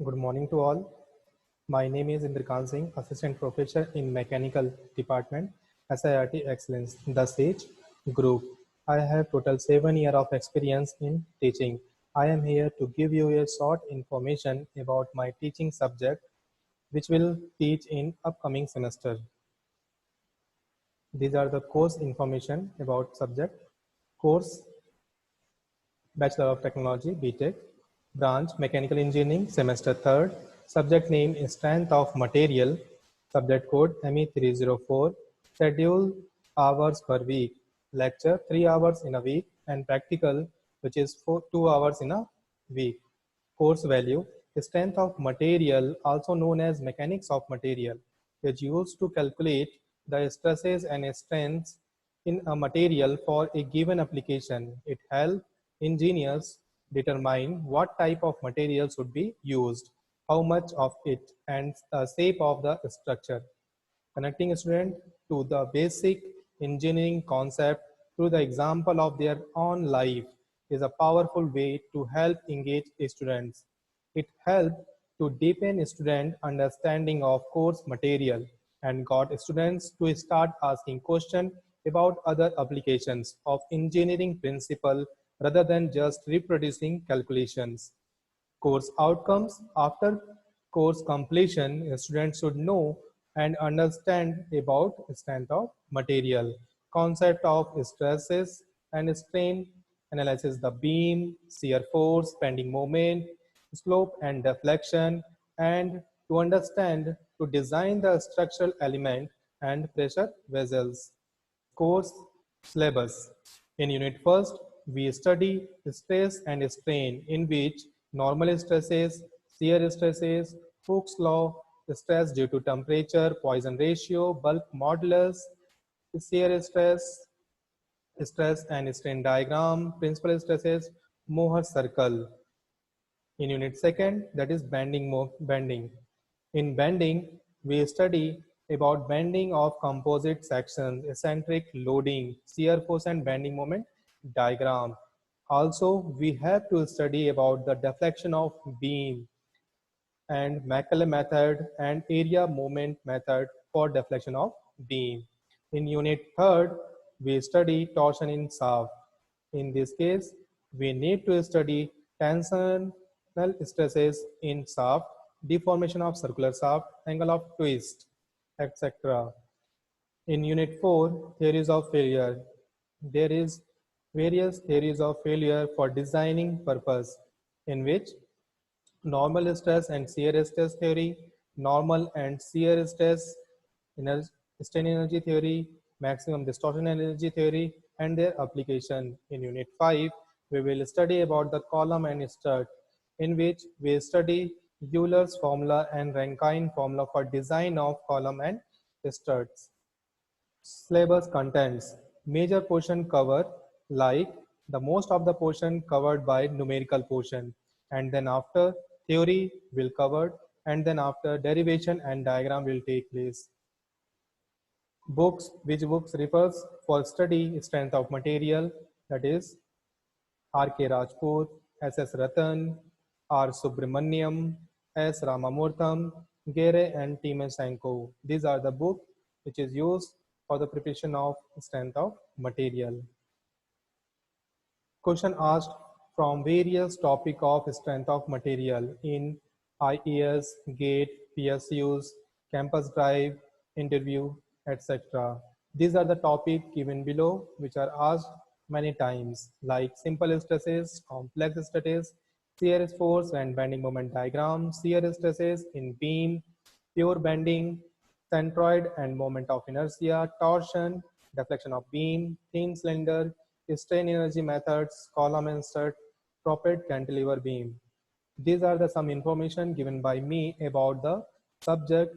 Good morning to all. My name is Indrakant Singh, Assistant Professor in Mechanical Department, SIRT Excellence, the SAGE Group. I have total 7 years of experience in teaching. I am here to give you a short information about my teaching subject, which will teach in upcoming semester. These are the course information about subject. Course Bachelor of Technology, BTech, branch Mechanical Engineering, semester 3rd, subject name is Strength of Material, subject code ME304, schedule hours per week, lecture 3 hours in a week, and practical, which is 2 hours in a week. Course value, strength of material, also known as mechanics of material, is used to calculate the stresses and strengths in a material for a given application. It helps engineers determine what type of material should be used, how much of it, and the shape of the structure. Connecting student to the basic engineering concept through the example of their own life is a powerful way to help engage students. It helps to deepen student understanding of course material and got students to start asking questions about other applications of engineering principle rather than just reproducing calculations. Course outcomes. After course completion, students should know and understand about strength of material, concept of stresses and strain, analysis the beam, shear force, bending moment, slope and deflection, and to understand to design the structural element and pressure vessels. Course syllabus. In unit first, we study stress and strain, in which normal stresses, shear stresses, Hooke's law, stress due to temperature, Poisson ratio, bulk modulus, shear stress, stress and strain diagram, principal stresses, Mohr circle. In unit second, that is bending. In bending, we study about bending of composite sections, eccentric loading, shear force and bending moment diagram. Also, we have to study about the deflection of beam and Macaulay method and area moment method for deflection of beam. In unit third, we study torsion in shaft. In this case, we need to study tensional stresses in shaft, deformation of circular shaft, angle of twist, etc. In unit 4, theories of failure. There is various theories of failure for designing purpose, in which normal stress and shear stress theory, normal and shear stress, strain energy theory, maximum distortion energy theory, and their application. In Unit 5, we will study about the column and strut, in which we study Euler's formula and Rankine formula for design of column and struts. Syllabus contents. Major portion cover like the most of the portion covered by numerical portion, and then after theory will covered, and then after derivation and diagram will take place. Books, which books refers for study strength of material, that is R.K. Rajput, S.S. Ratan, R. Subramaniam, S. Ramamurtham, Gere and Timensenko. These are the book which is used for the preparation of strength of material. Question asked from various topic of strength of material in IES, GATE, PSUs, campus drive, interview, etc. These are the topic given below which are asked many times, like simple stresses, complex stresses, shear force and bending moment diagram, shear stresses in beam, pure bending, centroid and moment of inertia, torsion, deflection of beam, thin cylinder, strain energy methods, column insert, propelled cantilever beam. These are the some information given by me about the subject